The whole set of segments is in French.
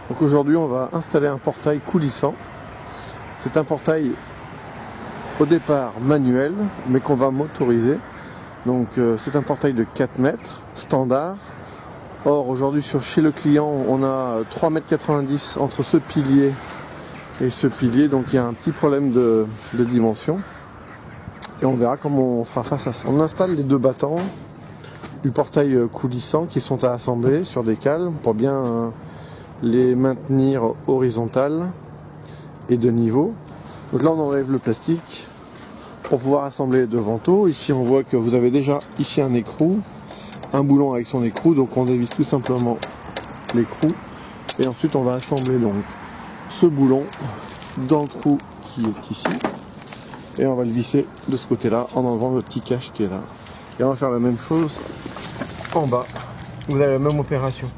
Donc aujourd'hui on va installer un portail coulissant. C'est un portail au départ manuel mais qu'on va motoriser. Donc c'est un portail de 4 mètres standard. Or aujourd'hui chez le client on a 3,90 m entre ce pilier et ce pilier. Donc il y a un petit problème de dimension. Et on verra comment on fera face à ça. On installe les deux battants du portail coulissant qui sont à assembler sur des cales pour bien les maintenir horizontales et de niveau. Donc là on enlève le plastique pour pouvoir assembler les deux vantaux. Ici on voit que vous avez déjà ici un écrou, un boulon avec son écrou, donc on dévisse tout simplement l'écrou et ensuite on va assembler donc ce boulon dans le trou qui est ici et on va le visser de ce côté là en enlevant le petit cache qui est là. Et on va faire la même chose en bas, vous avez la même opération.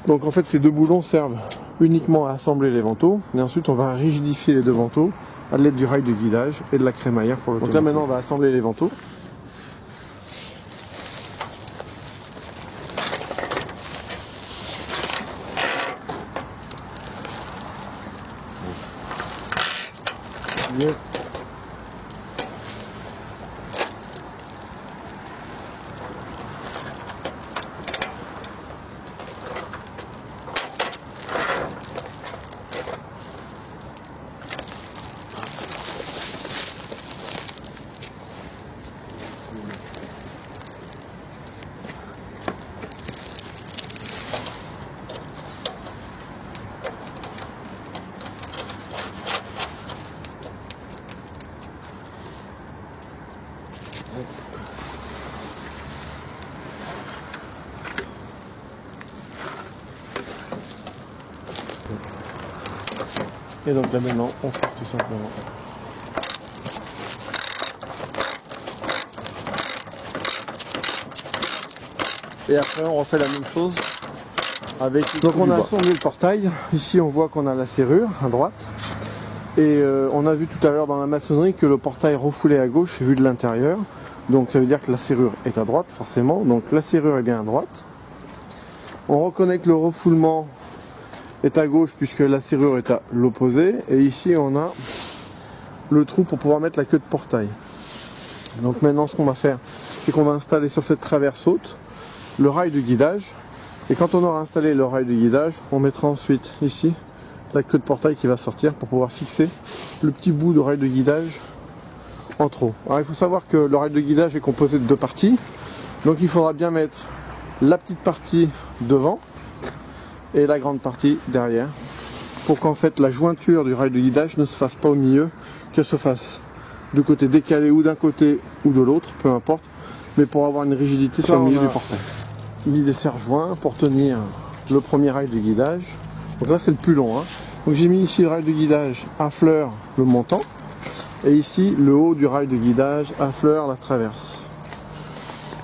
Donc en fait ces deux boulons servent uniquement à assembler les vantaux et ensuite on va rigidifier les deux vantaux à l'aide du rail de guidage et de la crémaillère pour le. Donc là maintenant on va assembler les vantaux. Bien. Et donc là maintenant on serre tout simplement. Et après on refait la même chose avec. Donc on a assemblé le portail. Ici on voit qu'on a la serrure à droite. Et on a vu tout à l'heure dans la maçonnerie que le portail refoulait à gauche vu de l'intérieur. Donc ça veut dire que la serrure est à droite forcément. Donc la serrure est bien à droite. On reconnaît que le refoulement est à gauche puisque la serrure est à l'opposé. Et ici on a le trou pour pouvoir mettre la queue de portail. Donc maintenant ce qu'on va faire, c'est qu'on va installer sur cette traverse haute le rail de guidage. Et quand on aura installé le rail de guidage, on mettra ensuite ici la queue de portail qui va sortir pour pouvoir fixer le petit bout de rail de guidage en trop. Alors il faut savoir que le rail de guidage est composé de deux parties. Donc il faudra bien mettre la petite partie devant et la grande partie derrière pour qu'en fait la jointure du rail de guidage ne se fasse pas au milieu, qu'elle se fasse de côté décalé ou d'un côté ou de l'autre, peu importe, mais pour avoir une rigidité sur le milieu du portail. Mis des serre-joints pour tenir le premier rail de guidage. Donc là c'est le plus long. Donc j'ai mis ici le rail de guidage à fleur le montant et ici le haut du rail de guidage à fleur la traverse.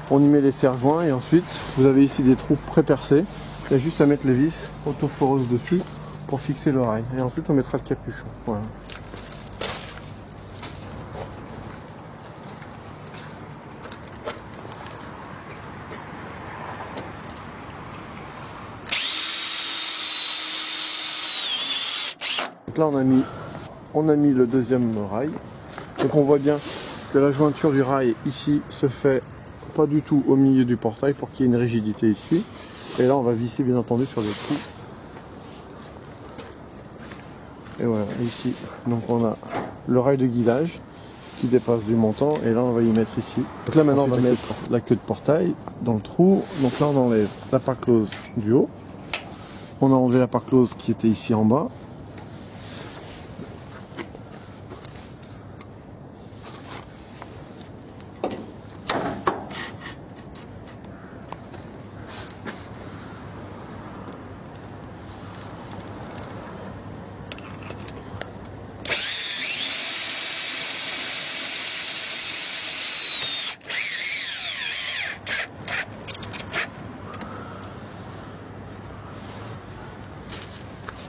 On y met les serre-joints et ensuite vous avez ici des trous pré-percés. Il y a juste à mettre les vis autoforeuses dessus pour fixer le rail. Et ensuite on mettra le capuchon. Voilà. Donc là on a mis le deuxième rail. Donc on voit bien que la jointure du rail ici se fait pas du tout au milieu du portail pour qu'il y ait une rigidité ici. Et là on va visser bien entendu sur les trous. Et voilà, ici, donc on a le rail de guidage qui dépasse du montant et là on va y mettre ici. Donc là maintenant on va mettre la queue de portail dans le trou. Donc là on enlève la part close du haut. On a enlevé la part close qui était ici en bas.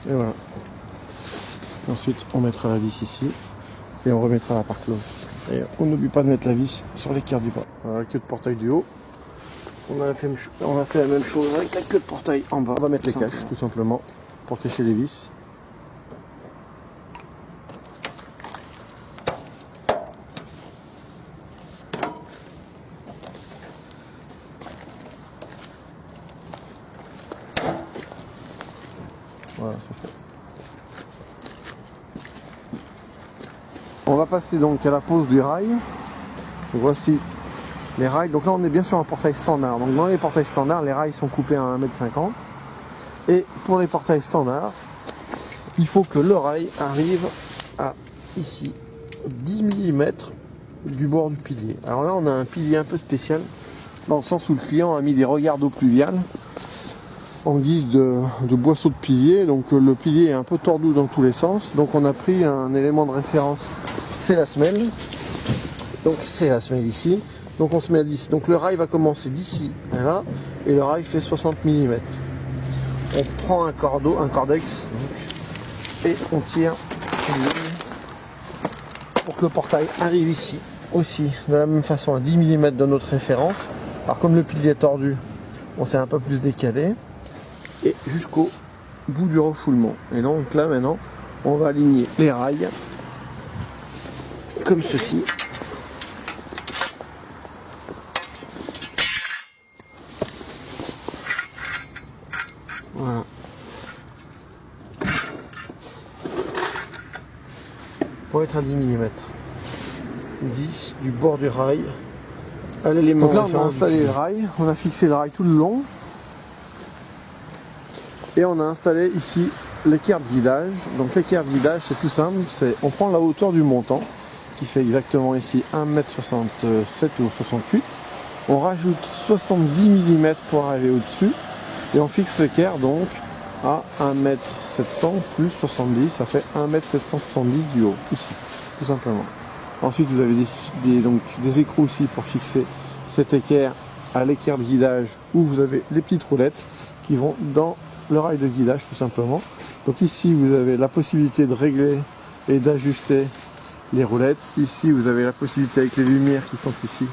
Et voilà. Ensuite, on mettra la vis ici et on remettra la part close. Et on n'oublie pas de mettre la vis sur l'équerre du bas. Voilà la queue de portail du haut. On a fait la même chose avec la queue de portail en bas. On va mettre les caches tout simplement pour cacher les vis. Voilà, ça fait. On va passer donc à la pose du rail. Voici les rails. Donc là on est bien sur un portail standard. Donc dans les portails standards, les rails sont coupés à 1,50 m. Et pour les portails standards, il faut que le rail arrive à ici 10 mm du bord du pilier. Alors là on a un pilier un peu spécial, dans le sens où le client a mis des regards d'eau pluviale en guise de boisseau de pilier. Donc le pilier est un peu tordu dans tous les sens. Donc on a pris un élément de référence, c'est la semelle. Donc c'est la semelle ici. Donc on se met à 10. Donc le rail va commencer d'ici à là. Et le rail fait 60 mm. On prend un cordeau, un cordex. Donc, et on tire une ligne pour que le portail arrive ici. Aussi de la même façon à 10 mm de notre référence. Alors comme le pilier est tordu, on s'est un peu plus décalé. Et jusqu'au bout du refoulement. Et donc là maintenant, on va aligner les rails comme ceci. Voilà. Pour être à 10 mm. 10 du bord du rail à l'élément. Donc là on a installé le rail, on a fixé le rail tout le long. Et on a installé ici l'équerre de guidage. Donc l'équerre de guidage c'est tout simple, on prend la hauteur du montant qui fait exactement ici 1,67 m ou 68. On rajoute 70 mm pour arriver au-dessus et on fixe l'équerre donc à 1,7 m plus 70, ça fait 1,770 m du haut, ici, tout simplement. Ensuite vous avez des écrous aussi pour fixer cet équerre à l'équerre de guidage où vous avez les petites roulettes qui vont dans le rail de guidage tout simplement. Donc ici vous avez la possibilité de régler et d'ajuster les roulettes. Ici vous avez la possibilité avec les lumières qui sont ici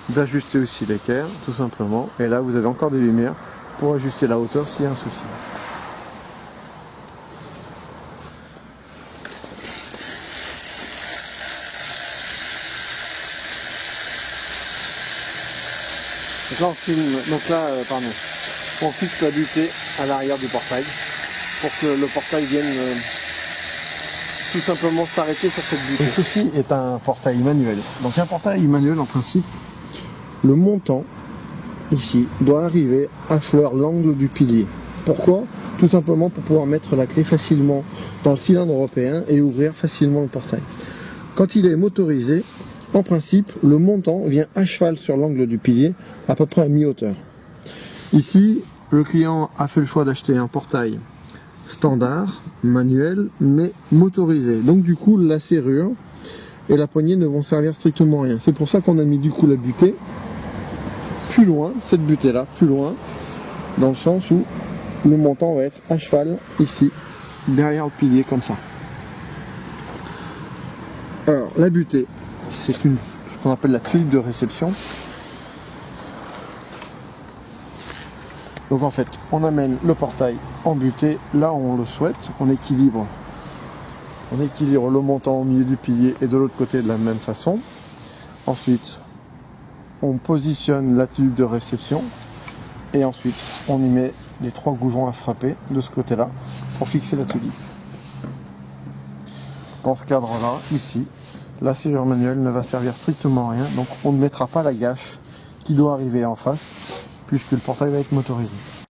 d'ajuster aussi l'équerre tout simplement. Et là vous avez encore des lumières pour ajuster la hauteur s'il y a un souci. Donc là on filme, on fixe la butée à l'arrière du portail pour que le portail vienne tout simplement s'arrêter sur cette butée. Donc ceci est un portail manuel. Donc un portail manuel en principe, le montant ici doit arriver à fleur l'angle du pilier. Pourquoi? Tout simplement pour pouvoir mettre la clé facilement dans le cylindre européen et ouvrir facilement le portail. Quand il est motorisé, en principe, le montant vient à cheval sur l'angle du pilier, à peu près à mi-hauteur. Ici, le client a fait le choix d'acheter un portail standard, manuel, mais motorisé. Donc du coup, la serrure et la poignée ne vont servir strictement à rien. C'est pour ça qu'on a mis du coup la butée plus loin, cette butée-là, plus loin, dans le sens où le montant va être à cheval, ici, derrière le pilier, comme ça. Alors, la butée, c'est ce qu'on appelle la tuile de réception. Donc en fait, on amène le portail en butée, là où on le souhaite, on équilibre le montant au milieu du pilier et de l'autre côté de la même façon. Ensuite, on positionne la tuile de réception et ensuite on y met les 3 goujons à frapper de ce côté-là pour fixer la tuile. Dans ce cadre-là, ici, la serrure manuelle ne va servir strictement à rien, donc on ne mettra pas la gâche qui doit arriver en face, puisque le portail va être motorisé.